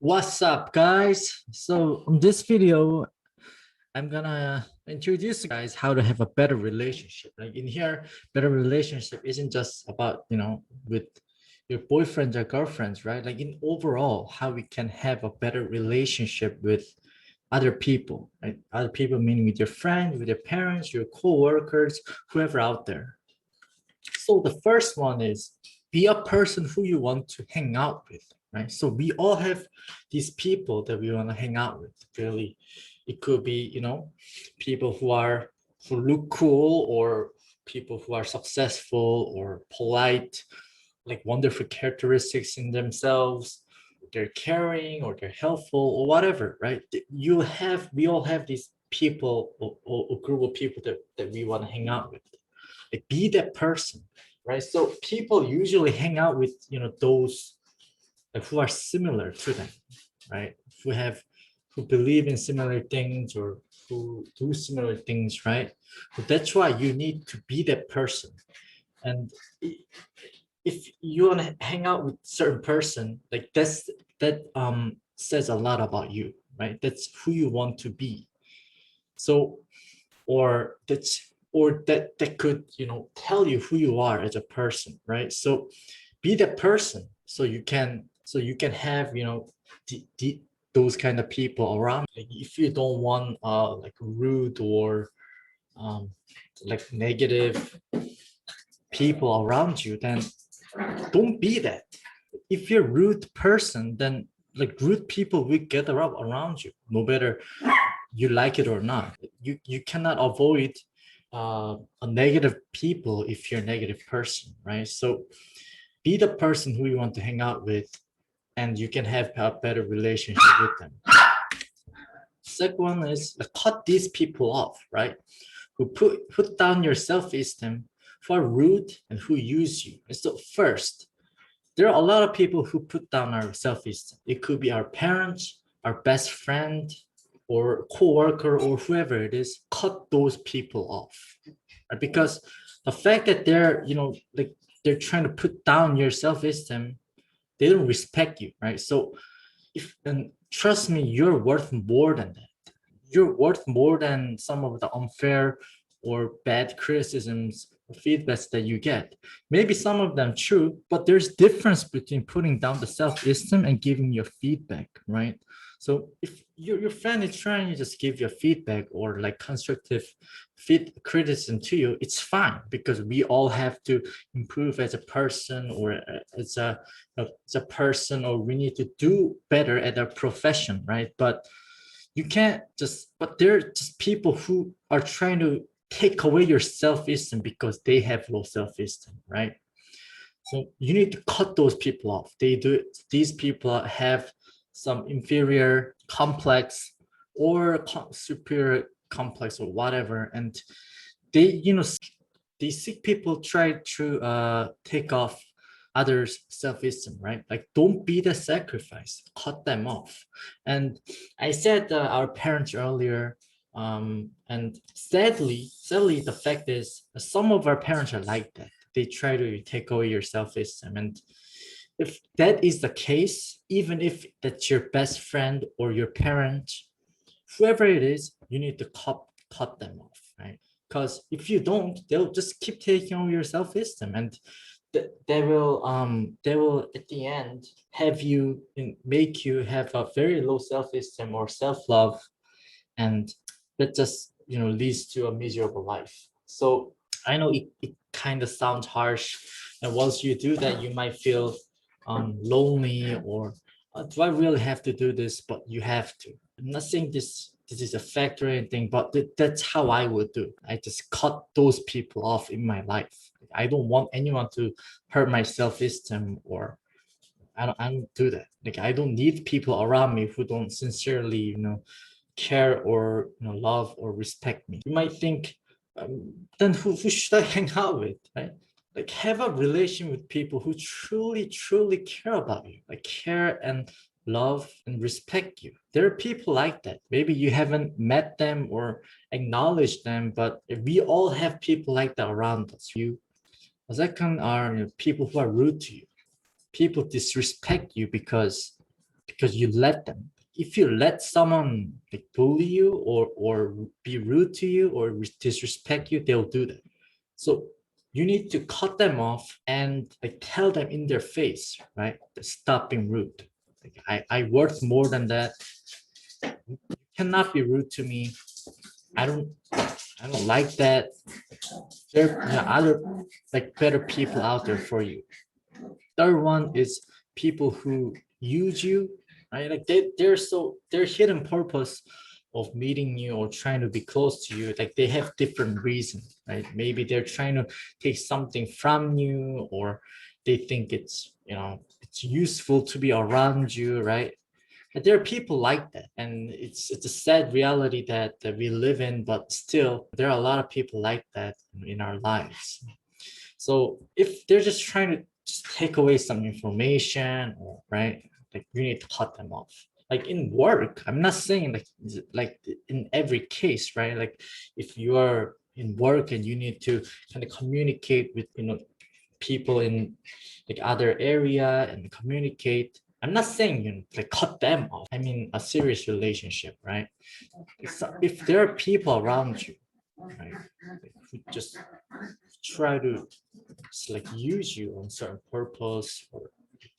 What's up, guys? So in this video, I'm gonna introduce you guys how to have a better relationship. Like in here, better relationship isn't just about, with your boyfriends or girlfriends, right? Like in overall, how we can have a better relationship with other people, right? Other people meaning with your friends, with your parents, your co-workers, whoever out there. So the first one is be a person who you want to hang out with, right? So we all have these people that we want to hang out with. Really, it could be, people who look cool, or people who are successful or polite, like wonderful characteristics in themselves. They're caring or they're helpful or whatever, right? We all have these people or a group of people that we want to hang out with. Like be that person, right? So people usually hang out with those who are similar to them, right? Who believe in similar things or who do similar things, right? So that's why you need to be that person. And if you want to hang out with certain person, like that says a lot about you, right? That's who you want to be. So that could tell you who you are as a person, right? So be that person so you can have those kind of people around. Like if you don't want like rude or um like negative people around you, then don't be that. If you're a rude person, then like rude people will get around you no matter you like it or not. You cannot avoid a negative people if you're a negative person, right? So be the person who you want to hang out with, and you can have a better relationship with them. Second one is cut these people off, right? Who put down your self-esteem, who are rude and who use you. And so first, there are a lot of people who put down our self-esteem. It could be our parents, our best friend, or co-worker, or whoever it is. Cut those people off, right? Because the fact that they're trying to put down your self-esteem, they don't respect you, right? So if and trust me, you're worth more than that. You're worth more than some of the unfair or bad criticisms or feedbacks that you get. Maybe some of them true, but there's difference between putting down the self-esteem and giving your feedback, right? So if your friend is trying to just give you feedback or like constructive criticism to you, it's fine, because we all have to improve as a person, or as a person, or we need to do better at our profession, right? But there are just people who are trying to take away your self-esteem because they have low self-esteem, right? So you need to cut those people off. These people have some inferior complex or superior complex or whatever, and they these sick people try to take off others self-esteem, right? Like don't be the sacrifice, cut them off. And I said our parents earlier, and sadly the fact is some of our parents are like that. They try to take away your self-esteem, and if that is the case, even if that's your best friend or your parent, whoever it is, you need to cut them off, right? Because if you don't, they'll just keep taking on your self-esteem, and they will at the end have you make you have a very low self-esteem or self-love, and that just leads to a miserable life. So I know it kind of sounds harsh, and once you do that, you might feel lonely, or do I really have to do this? But you have to. I'm not saying this is a factor or anything, but that's how I would do. I just cut those people off in my life. I don't want anyone to hurt my self-esteem, or I don't do that. Like I don't need people around me who don't sincerely, care or love or respect me. You might think, then who should I hang out with, right? Like have a relation with people who truly care about you, like care and love and respect you. There are people like that. Maybe you haven't met them or acknowledged them, but we all have people like that around us. The second are people who are rude to you. People disrespect you because because you let them. If you let someone like bully you or be rude to you or disrespect you, they'll do that. So you need to cut them off and like tell them in their face, right? Stop being rude. Like, I worth more than that. You cannot be rude to me. I don't I don't like that. There are other like better people out there for you. Third one is people who use you, right? Like their hidden purpose of meeting you or trying to be close to you, like they have different reasons, right? Maybe they're trying to take something from you, or they think it's, it's useful to be around you, right? And there are people like that, and it's a sad reality that we live in, but still there are a lot of people like that in our lives. So if they're just trying to just take away some information, or right, like you need to cut them off. Like in work, I'm not saying like in every case, right? Like if you are in work and you need to kind of communicate with people in like other area and communicate. I'm not saying like cut them off. I mean a serious relationship, right? If there are people around you, right, who just try to just like use you on certain purpose, or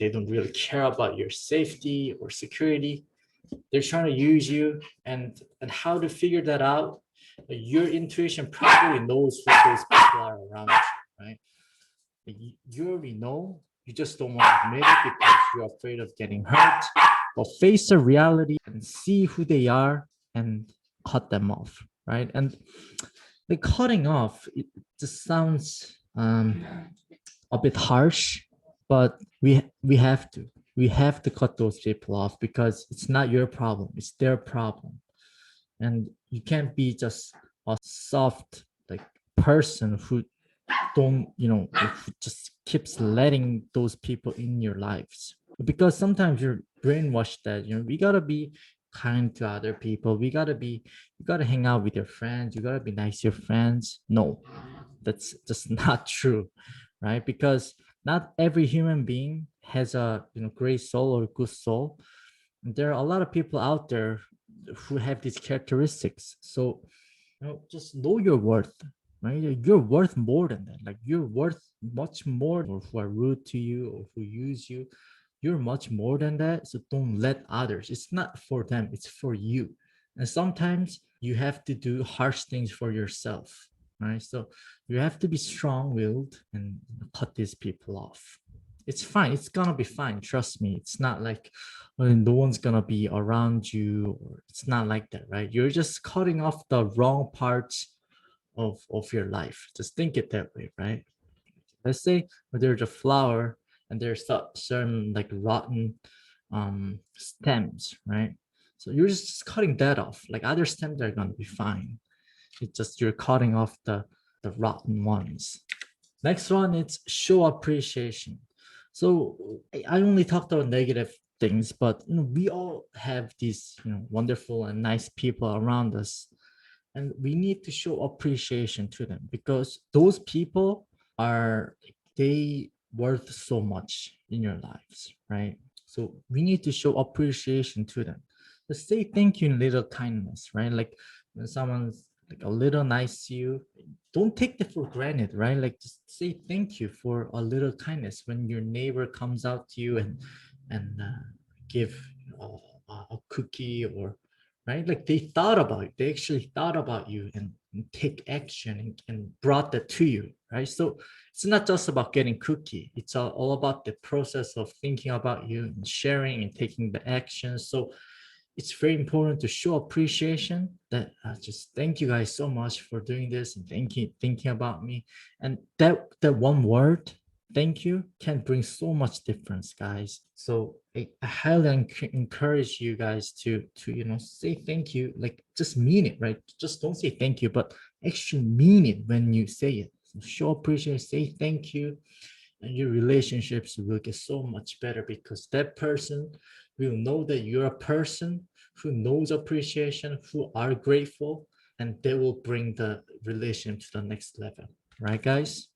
they don't really care about your safety or security, they're trying to use you, and how to figure that out, your intuition probably knows who those people are around you, right? You already know, you just don't want to admit it because you're afraid of getting hurt. But face the reality and see who they are and cut them off, right? And the cutting off, it just sounds a bit harsh, but we have to cut those people off because it's not your problem, it's their problem. And you can't be just a soft like person who don't who just keeps letting those people in your lives, because sometimes you're brainwashed that we gotta be kind to other people, you gotta hang out with your friends, you gotta be nice to your friends. No, that's just not true, right? Because not every human being has a great soul or good soul. There are a lot of people out there who have these characteristics. So just know your worth, right? You're worth more than that. Like you're worth much more, or who are rude to you or who use you, you're much more than that. So don't let others, it's not for them, it's for you. And sometimes you have to do harsh things for yourself, right? So you have to be strong-willed and cut these people off. It's fine, it's gonna be fine, trust me. It's not like no one's gonna be around you, or it's not like that, right? You're just cutting off the wrong parts of your life. Just think it that way, right? Let's say there's a flower and there's certain like rotten stems, right? So you're just cutting that off. Like other stems are gonna be fine. It's just you're cutting off the rotten ones. Next one is show appreciation. So I only talked about negative things, but we all have these wonderful and nice people around us, and we need to show appreciation to them because those people are, they worth so much in your lives, right? So we need to show appreciation to them. Just say thank you in little kindness, right? Like when someone's like a little nice to you, don't take that for granted, right? Like just say thank you for a little kindness when your neighbor comes out to you and give a cookie, or right, like they thought about you, they actually thought about you and take action and brought that to you, right? So it's not just about getting cookie, it's all about the process of thinking about you and sharing and taking the action. So it's very important to show appreciation, that just thank you guys so much for doing this and thinking about me. And that one word, thank you, can bring so much difference, guys. So I highly encourage you guys to say thank you, like just mean it, right? Just don't say thank you, but actually mean it when you say it. So show appreciation, say thank you, and your relationships will get so much better because that person will know that you're a person who knows appreciation, who are grateful, and they will bring the relationship to the next level, right, guys?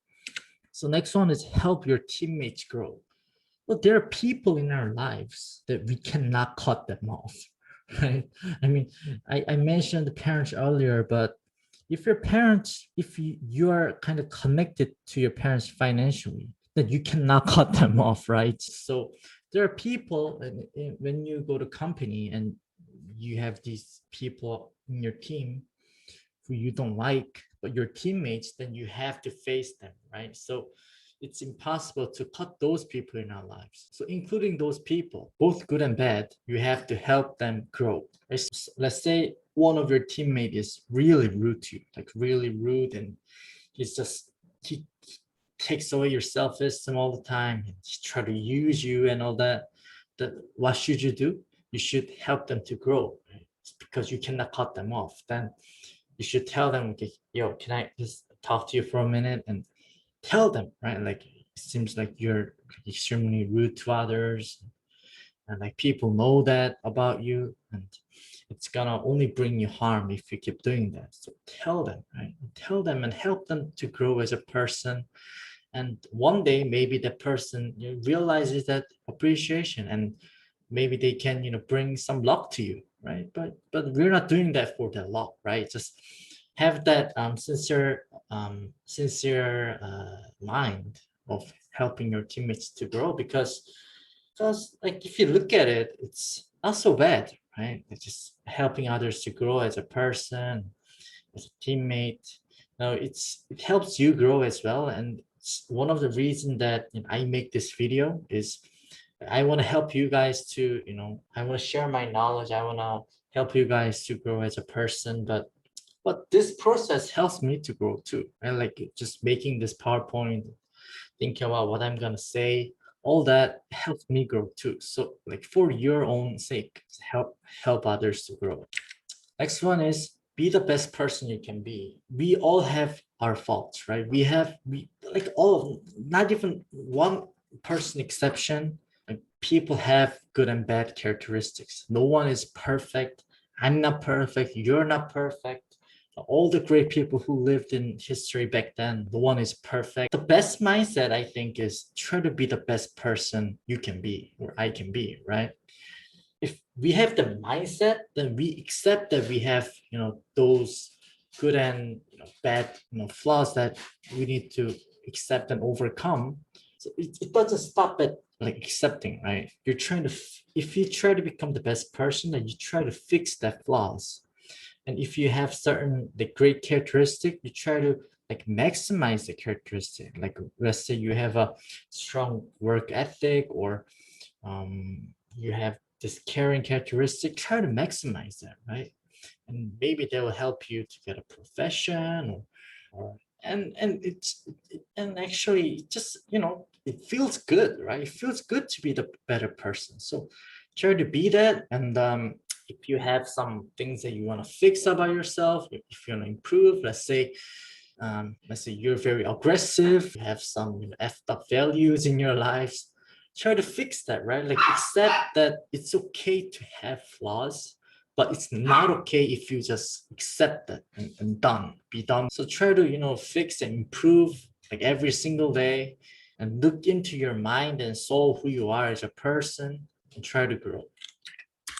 So next one is help your teammates grow. But there are people in our lives that we cannot cut them off, right? I mean, I mentioned the parents earlier, but if your parents, if you are kind of connected to your parents financially, then you cannot cut them off, right? So there are people, and when you go to company and you have these people in your team who you don't like, but your teammates, then you have to face them, right? So it's impossible to cut those people in our lives. So including those people, both good and bad, you have to help them grow. Let's say one of your teammates is really rude to you, like really rude, and he takes away your self-esteem all the time. He try to use you and all that. That what should you do? You should help them to grow, right? Because you cannot cut them off. Then you should tell them, okay, yo, can I just talk to you for a minute? And tell them, right? Like it seems like you're extremely rude to others, and like people know that about you, and it's gonna only bring you harm if you keep doing that. So tell them, right? Tell them and help them to grow as a person. And one day maybe that person, realizes that appreciation, and maybe they can, bring some luck to you, right? But we're not doing that for the luck, right? Just have that sincere mind of helping your teammates to grow, because like if you look at it, it's not so bad, right? It's just helping others to grow as a person, as a teammate. Now it helps you grow as well. And it's one of the reasons that, I make this video is I want to help you guys to, I want to share my knowledge. I want to help you guys to grow as a person. But this process helps me to grow too. And like just making this PowerPoint, thinking about what I'm gonna say, all that helps me grow too. So like for your own sake, help others to grow. Next one is be the best person you can be. We all have our faults, right? We like all of, not even one person exception. Like people have good and bad characteristics. No one is perfect. I'm not perfect. You're not perfect. All the great people who lived in history back then, no one is perfect. The best mindset, I think, is try to be the best person you can be, or I can be, right? If we have the mindset, then we accept that we have, those good and, bad, flaws that we need to accept and overcome. So it doesn't stop at like accepting, right? You're trying to, if you try to become the best person, then you try to fix that flaws. And if you have certain the great characteristic, you try to like maximize the characteristic. Like let's say you have a strong work ethic, or you have this caring characteristic, try to maximize that, right? And maybe they will help you to get a profession, or and it's and actually just, it feels good, right? It feels good to be the better person. So try to be that. And if you have some things that you want to fix about yourself, if you want to improve, let's say you're very aggressive, you have some, effed up values in your lives, try to fix that, right? Like accept that it's okay to have flaws, but it's not okay if you just accept that and be done. So try to, fix and improve like every single day, and look into your mind and soul, who you are as a person, and try to grow.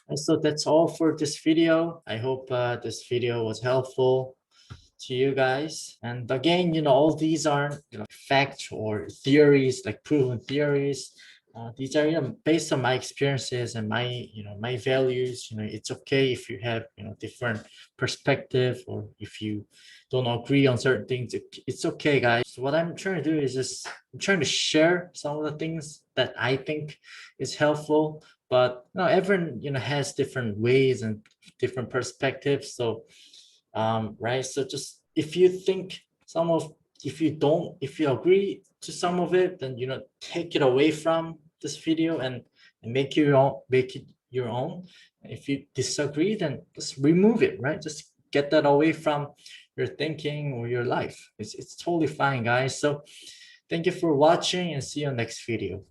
And so that's all for this video. I hope this video was helpful to you guys. And again, all these aren't, facts or theories, like proven theories. These are, based on my experiences and my, my values. It's okay if you have, different perspective, or if you don't agree on certain things. It's okay, guys. So what I'm trying to do is just I'm trying to share some of the things that I think is helpful. But everyone, has different ways and different perspectives. So right, so just if you think some of, if you agree to some of it, then take it away from this video, and make it your own. And if you disagree, then just remove it, right? Just get that away from your thinking or your life. It's totally fine, guys. So thank you for watching, and see you next video.